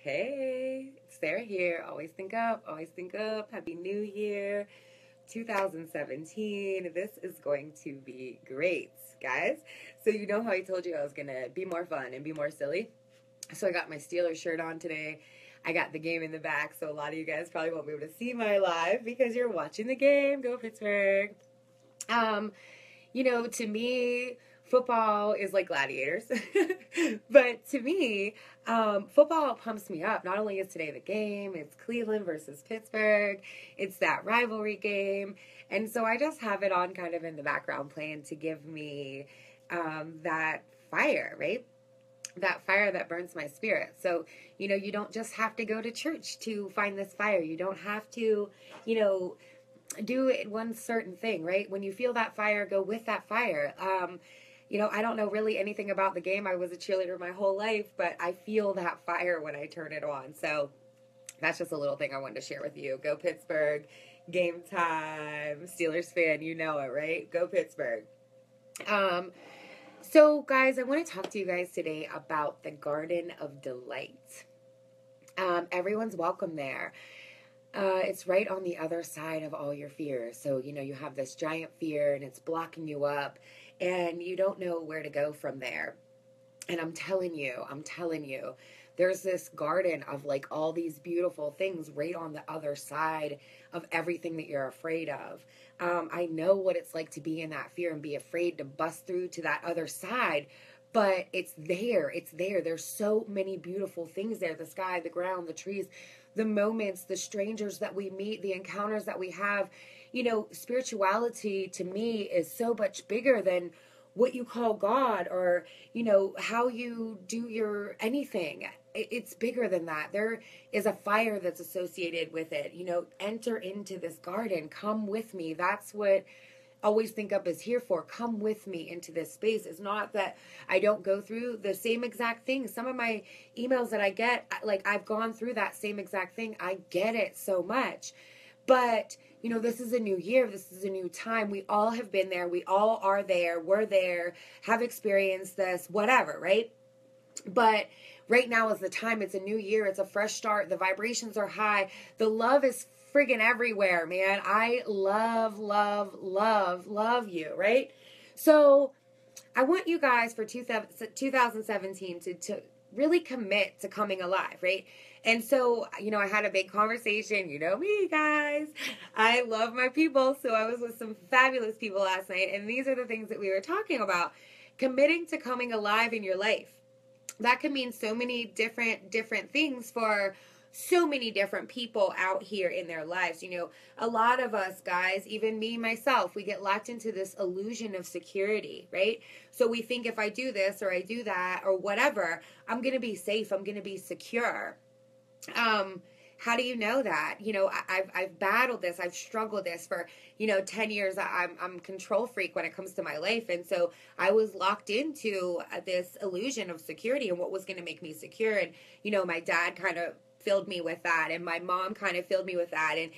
Hey, Sarah here. Always think up, always think up. Happy New Year 2017. This is going to be great, guys. So, you know how I told you I was going to be more fun and be more silly? So, I got my Steelers shirt on today. I got the game in the back, so a lot of you guys probably won't be able to see my live because you're watching the game. Go Pittsburgh. To me, football is like gladiators. But to me, football pumps me up. Not only is today the game, it's Cleveland versus Pittsburgh. It's that rivalry game. And so I just have it on kind of in the background playing to give me that fire, right? That fire that burns my spirit. So, you don't just have to go to church to find this fire. You don't have to, do it one certain thing, right? When you feel that fire, go with that fire. I don't know really anything about the game. I was a cheerleader my whole life, but I feel that fire when I turn it on. So that's just a little thing I wanted to share with you. Go Pittsburgh, game time, Steelers fan, you know it, right? Go Pittsburgh. So guys, I want to talk to you guys today about the Garden of Delight. Everyone's welcome there. It's right on the other side of all your fears. So, you have this giant fear and it's blocking you up and you don't know where to go from there. And I'm telling you, there's this garden of like all these beautiful things right on the other side of everything that you're afraid of. I know what it's like to be in that fear and be afraid to bust through to that other side. But it's there. There's so many beautiful things there. The sky, the ground, the trees, the moments, the strangers that we meet, the encounters that we have. Spirituality to me is so much bigger than what you call God or, how you do your anything. It's bigger than that. There is a fire that's associated with it. Enter into this garden. Come with me. That's what Always Think Up is here for. Come with me into this space. It's not that I don't go through the same exact thing. Some of my emails that I get, like I've gone through that same exact thing. I get it so much. But, this is a new year. This is a new time. We all have been there. We all are there. We're there, have experienced this, whatever, right? But right now is the time. It's a new year. It's a fresh start. The vibrations are high. The love is friggin' everywhere, man. I love you, right? So I want you guys for 2017 to really commit to coming alive, right? And so, I had a big conversation. You know me, guys. I love my people. So I was with some fabulous people last night. And these are the things that we were talking about. Committing to coming alive in your life. That can mean so many different things for so many different people out here in their lives. A lot of us, guys, even me, myself, we get locked into this illusion of security, right? So we think if I do this or I do that or whatever, I'm going to be safe. I'm going to be secure. How do you know that? I've battled this. I've struggled this for, 10 years. I'm control freak when it comes to my life. And so I was locked into this illusion of security and what was going to make me secure. And, my dad kind of filled me with that. And my mom kind of filled me with that. And,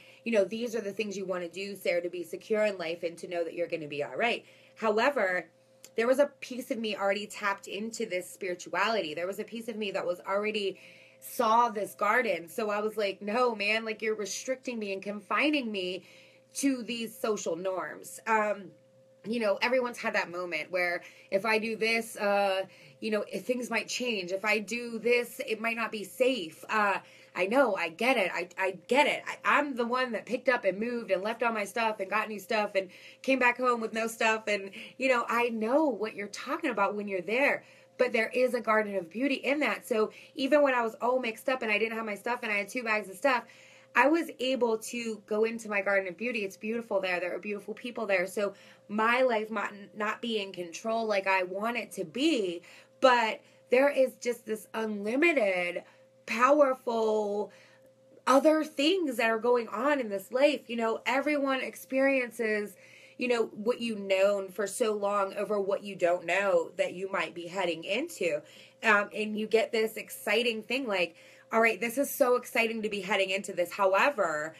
these are the things you want to do, Sarah, to be secure in life and to know that you're going to be all right. However, there was a piece of me already tapped into this spirituality. There was a piece of me that was already saw this garden. So I was like, no, man, like you're restricting me and confining me to these social norms. Everyone's had that moment where if I do this, if things might change. If I do this, it might not be safe. I know, I get it. I get it. I'm the one that picked up and moved and left all my stuff and got new stuff and came back home with no stuff. And, I know what you're talking about when you're there. But there is a garden of beauty in that. So even when I was all mixed up and I didn't have my stuff and I had 2 bags of stuff, I was able to go into my garden of beauty. It's beautiful there. There are beautiful people there. So my life might not be in control like I want it to be, but there is just this unlimited, powerful other things that are going on in this life. Everyone experiences what you've known for so long over what you don't know that you might be heading into. And you get this exciting thing like, all right, this is so exciting to be heading into this. However,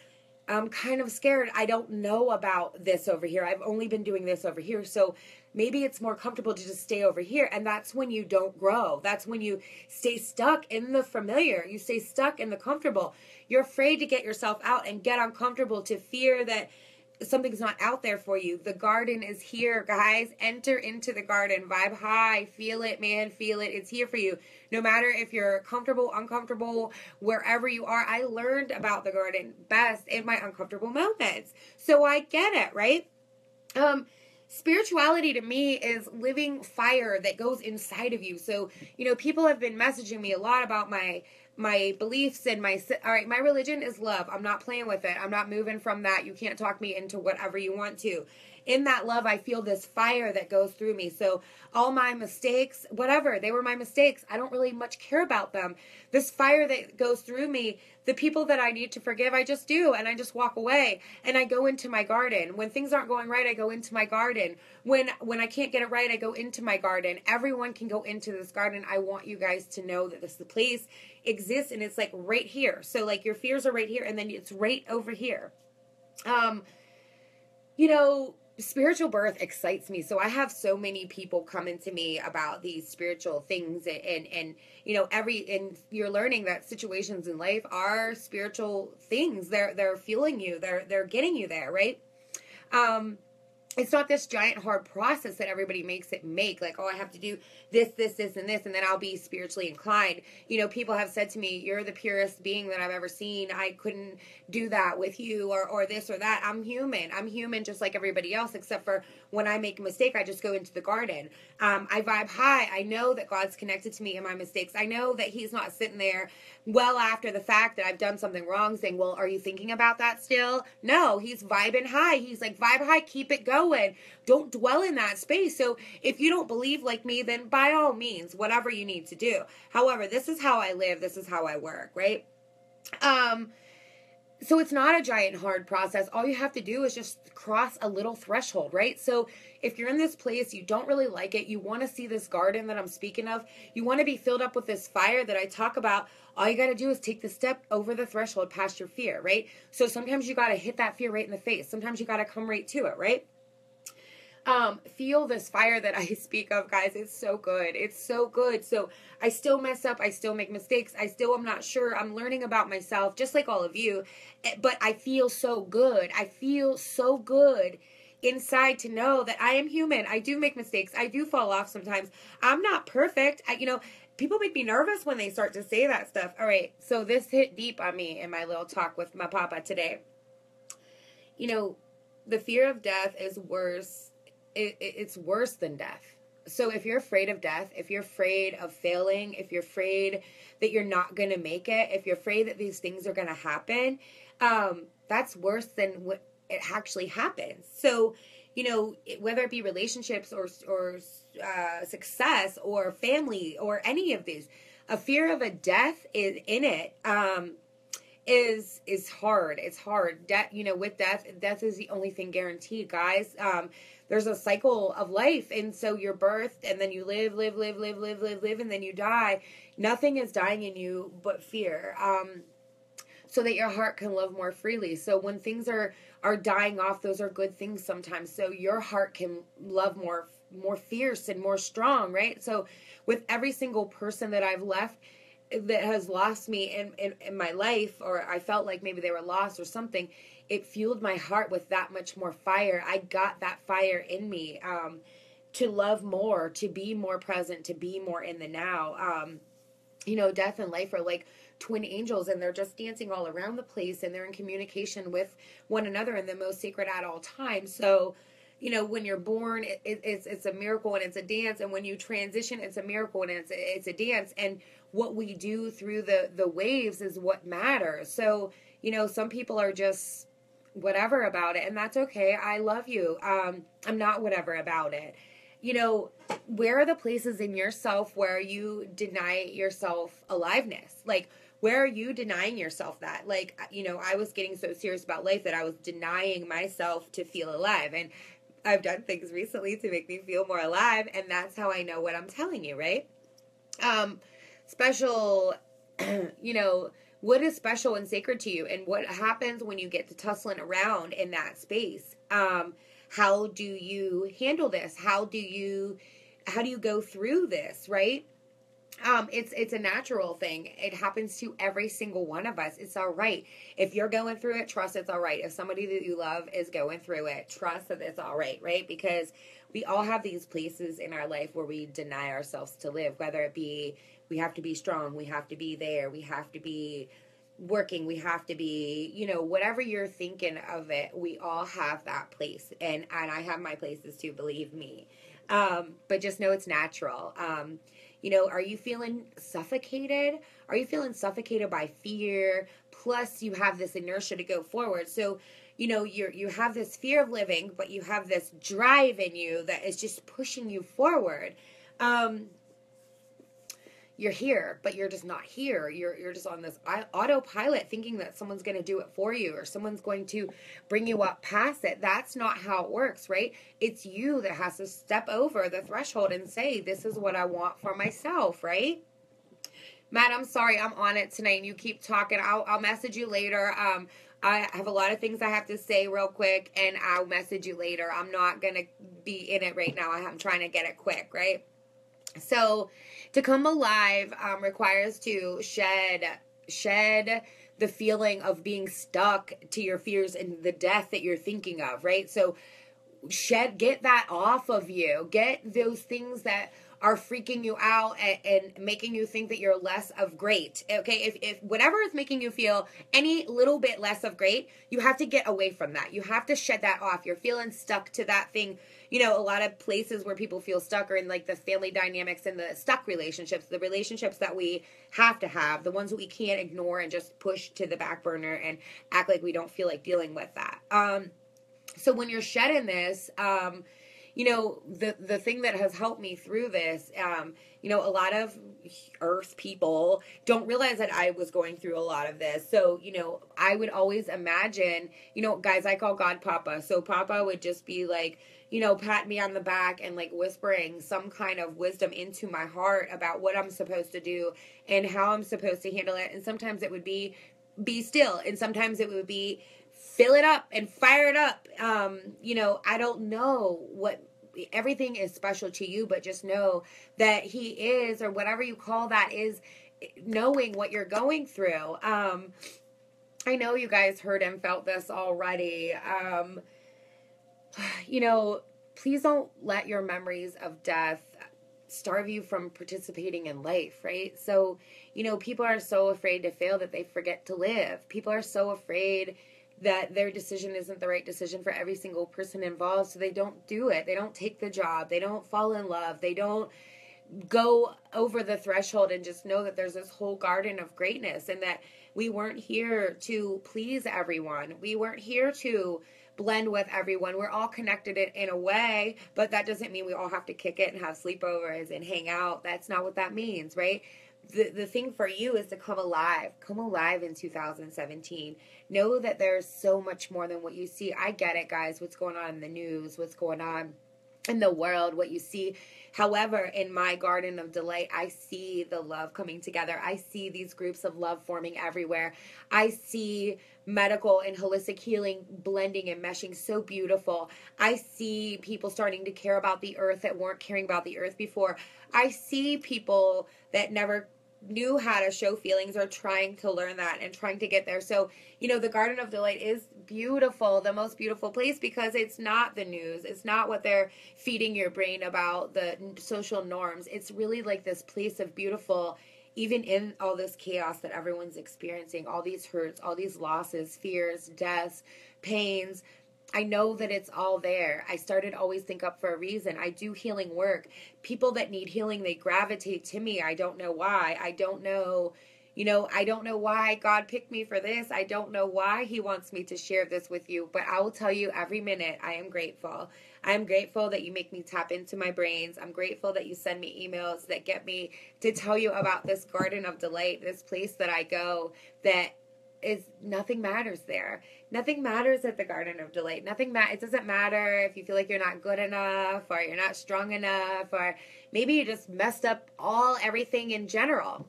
I'm kind of scared. I don't know about this over here. I've only been doing this over here. So maybe it's more comfortable to just stay over here. And that's when you don't grow. That's when you stay stuck in the familiar. You stay stuck in the comfortable. You're afraid to get yourself out and get uncomfortable, to fear that something's not out there for you. The garden is here, guys. Enter into the garden. Vibe high. Feel it, man. Feel it. It's here for you. No matter if you're comfortable, uncomfortable, wherever you are. I learned about the garden best in my uncomfortable moments. So I get it, right? Spirituality to me is living fire that goes inside of you. So, people have been messaging me a lot about my beliefs and all right, my religion is love. I'm not playing with it. I'm not moving from that. You can't talk me into whatever you want to. In that love, I feel this fire that goes through me. So all my mistakes, whatever, they were my mistakes. I don't really much care about them. This fire that goes through me, the people that I need to forgive, I just do. And I just walk away and I go into my garden. When things aren't going right, I go into my garden. When I can't get it right, I go into my garden. Everyone can go into this garden. I want you guys to know that the place exists, and it's like right here. So like your fears are right here, and then it's right over here. Spiritual birth excites me. So I have so many people coming to me about these spiritual things, and you're learning that situations in life are spiritual things. They're fueling you. They're getting you there, right? It's not this giant hard process that everybody makes it make. Like, oh, I have to do this, and this, and then I'll be spiritually inclined. People have said to me, you're the purest being that I've ever seen. I couldn't do that with you or this or that. I'm human. I'm human just like everybody else, except for when I make a mistake, I just go into the garden. I vibe high. I know that God's connected to me in my mistakes. I know that he's not sitting there well after the fact that I've done something wrong saying, well, are you thinking about that still? No, he's vibing high. He's like, vibe high, keep it going. Don't dwell in that space. So if you don't believe like me, then by all means, whatever you need to do. However, this is how I live. This is how I work, right? So it's not a giant hard process. All you have to do is just cross a little threshold, right? So if you're in this place, you don't really like it, you want to see this garden that I'm speaking of, you want to be filled up with this fire that I talk about, all you got to do is take the step over the threshold past your fear, right? So sometimes you got to hit that fear right in the face. Sometimes you got to come right to it, right? Feel this fire that I speak of, guys. It's so good. It's so good. So I still mess up. I still make mistakes. I still am not sure. I'm learning about myself, just like all of you. But I feel so good. I feel so good inside to know that I am human. I do make mistakes. I do fall off sometimes. I'm not perfect. People make me nervous when they start to say that stuff. All right. So this hit deep on me in my little talk with my papa today. The fear of death is worse. It's worse than death. So if you're afraid of death, if you're afraid of failing, if you're afraid that you're not going to make it, if you're afraid that these things are going to happen, that's worse than what it actually happens. So, whether it be relationships or success or family or any of these, a fear of a death is in it. Is hard. It's hard. With death is the only thing guaranteed, guys. There's a cycle of life, and so you're birthed, and then you live, and then you die. Nothing is dying in you but fear. So that your heart can love more freely. So when things are dying off, those are good things sometimes. So your heart can love more fierce and more strong, right? So with every single person that I've left that has lost me in my life, or I felt like maybe they were lost or something, it fueled my heart with that much more fire. I got that fire in me to love more, to be more present, to be more in the now. Death and life are like twin angels, and they're just dancing all around the place, and they're in communication with one another in the most sacred at all times. So, when you're born, it's a miracle and it's a dance, and when you transition, it's a miracle and it's a dance. And what we do through the waves is what matters. So, some people are just whatever about it, and that's okay. I love you. I'm not whatever about it. Where are the places in yourself where you deny yourself aliveness? Like, where are you denying yourself that? Like, I was getting so serious about life that I was denying myself to feel alive. And I've done things recently to make me feel more alive. And that's how I know what I'm telling you, right? Special, what is special and sacred to you? And what happens when you get to tussling around in that space? How do you handle this? How do you go through this, right? It's a natural thing. It happens to every single one of us. It's all right. If you're going through it, trust it's all right. If somebody that you love is going through it, trust that it's all right, right? Because we all have these places in our life where we deny ourselves to live, whether it be we have to be strong, we have to be there, we have to be working, we have to be, whatever you're thinking of it, we all have that place. And I have my places too, believe me. But just know it's natural. Are you feeling suffocated? Are you feeling suffocated by fear? Plus you have this inertia to go forward. So, you have this fear of living, but you have this drive in you that is just pushing you forward. You're here, but you're just not here. You're just on this autopilot thinking that someone's going to do it for you or someone's going to bring you up past it. That's not how it works, right? It's you that has to step over the threshold and say, this is what I want for myself, right? Matt, I'm sorry, I'm on it tonight and you keep talking. I'll message you later. I have a lot of things I have to say real quick and I'll message you later. I'm not going to be in it right now. I'm trying to get it quick, right? So to come alive requires to shed the feeling of being stuck to your fears and the death that you're thinking of, right? So get that off of you. Get those things that are freaking you out and making you think that you're less of great. Okay, if whatever is making you feel any little bit less of great, you have to get away from that. You have to shed that off. You're feeling stuck to that thing. A lot of places where people feel stuck are in like the family dynamics and the stuck relationships, the relationships that we have to have, the ones that we can't ignore and just push to the back burner and act like we don't feel like dealing with that. So when you're shedding this, the thing that has helped me through this, a lot of earth people don't realize that I was going through a lot of this. So, I would always imagine, guys, I call God Papa. So Papa would just be like, pat me on the back and like whispering some kind of wisdom into my heart about what I'm supposed to do and how I'm supposed to handle it. And sometimes it would be still. And sometimes it would be fill it up and fire it up. I don't know what everything is special to you, but just know that he is, or whatever you call that, is knowing what you're going through. I know you guys heard and felt this already. Please don't let your memories of death starve you from participating in life, right? So, people are so afraid to fail that they forget to live. People are so afraid that their decision isn't the right decision for every single person involved, so they don't do it. They don't take the job. They don't fall in love. They don't go over the threshold and just know that there's this whole garden of greatness and that we weren't here to please everyone. We weren't here to blend with everyone. We're all connected in a way, but that doesn't mean we all have to kick it and have sleepovers and hang out. That's not what that means, right? The thing for you is to come alive in 2017. Know that there's so much more than what you see. I get it, guys, what's going on in the news, what's going on in the world, what you see. However, in my garden of delight, I see the love coming together. I see these groups of love forming everywhere. I see medical and holistic healing blending and meshing so beautiful. I see people starting to care about the earth that weren't caring about the earth before. I see people that never knew how to show feelings are trying to learn that and trying to get there. So, the Garden of Delight is beautiful, the most beautiful place, because it's not the news. It's not what they're feeding your brain about, the social norms. It's really like this place of beautiful, even in all this chaos that everyone's experiencing, all these hurts, all these losses, fears, deaths, pains. I know that it's all there. I started Always Think Up for a reason. I do healing work. People that need healing, they gravitate to me. I don't know why. I don't know why God picked me for this. I don't know why he wants me to share this with you, but I will tell you every minute I am grateful. I am grateful that you make me tap into my brains. I'm grateful that you send me emails that get me to tell you about this Garden of Delight, this place that I go that is nothing matters there. Nothing matters at the Garden of Delight. It doesn't matter if you feel like you're not good enough or you're not strong enough or maybe you just messed up everything in general.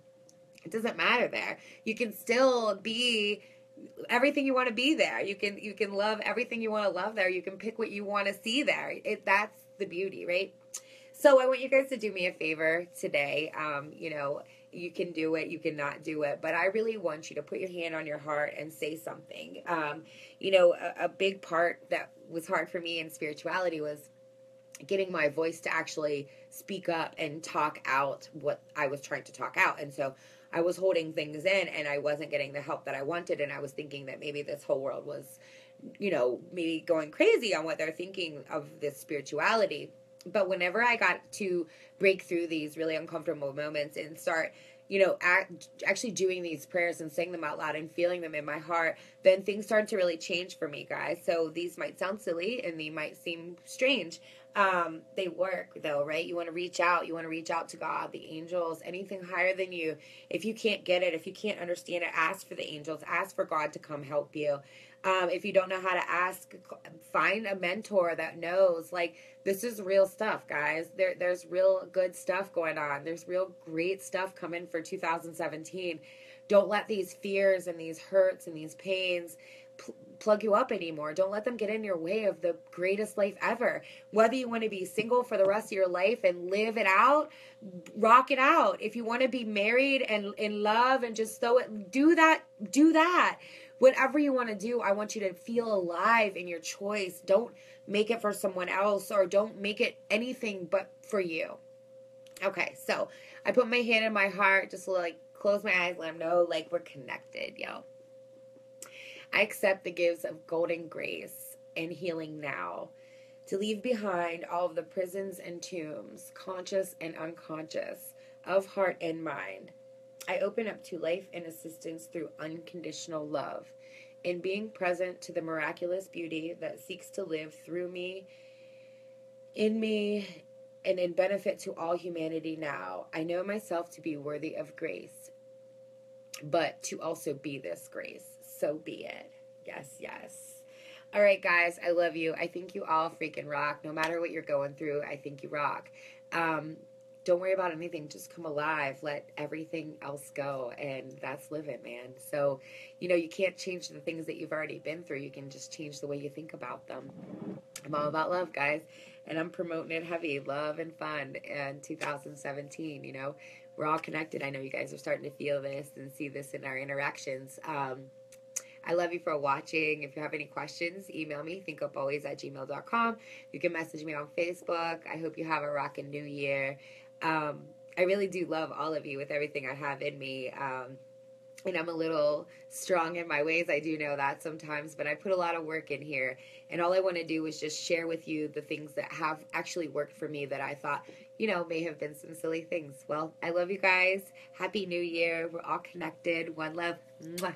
It doesn't matter there. You can still be everything you want to be there. You can love everything you want to love there. You can pick what you want to see there. That's the beauty, right? So I want you guys to do me a favor today. You can do it, you cannot do it, but I really want you to put your hand on your heart and say something. A big part that was hard for me in spirituality was getting my voice to actually speak up and talk out what I was trying to talk out. And so I was holding things in and I wasn't getting the help that I wanted. And I was thinking that maybe this whole world was, maybe going crazy on what they're thinking of this spirituality. But whenever I got to break through these really uncomfortable moments and start, actually doing these prayers and saying them out loud and feeling them in my heart, then things started to really change for me, guys. So these might sound silly and they might seem strange. They work though, right? You want to reach out. You want to reach out to God, the angels, anything higher than you. If you can't get it, if you can't understand it, ask for the angels, ask for God to come help you. If you don't know how to ask, find a mentor that knows. Like, this is real stuff, guys. There's real good stuff going on. There's real great stuff coming for 2017. Don't let these fears and these hurts and these pains plug you up anymore. Don't let them get in your way of the greatest life ever. Whether you want to be single for the rest of your life and live it out, rock it out. If you want to be married and in love and just do that. Whatever you want to do, I want you to feel alive in your choice. Don't make it for someone else, or don't make it anything but for you. Okay, so I put my hand in my heart, just close my eyes, let them know we're connected, yo. I accept the gifts of golden grace and healing now, to leave behind all of the prisons and tombs, conscious and unconscious, of heart and mind. I open up to life and assistance through unconditional love, in being present to the miraculous beauty that seeks to live through me, in me, and in benefit to all humanity now. I know myself to be worthy of grace, but to also be this grace. So be it. Yes, yes. All right, guys, I love you. I think you all freaking rock. No matter what you're going through, I think you rock. Don't worry about anything. Just come alive. Let everything else go. And that's living, man. So, you can't change the things that you've already been through. You can just change the way you think about them. I'm all about love, guys. And I'm promoting it heavy. Love and fun in 2017, We're all connected. I know you guys are starting to feel this and see this in our interactions. I love you for watching. If you have any questions, email me, thinkupolies@gmail.com. You can message me on Facebook. I hope you have a rockin' new year. I really do love all of you with everything I have in me. And I'm a little strong in my ways. I do know that sometimes, but I put a lot of work in here. And all I want to do is just share with you the things that have actually worked for me that I thought, may have been some silly things. Well, I love you guys. Happy New Year. We're all connected. One love. Mwah.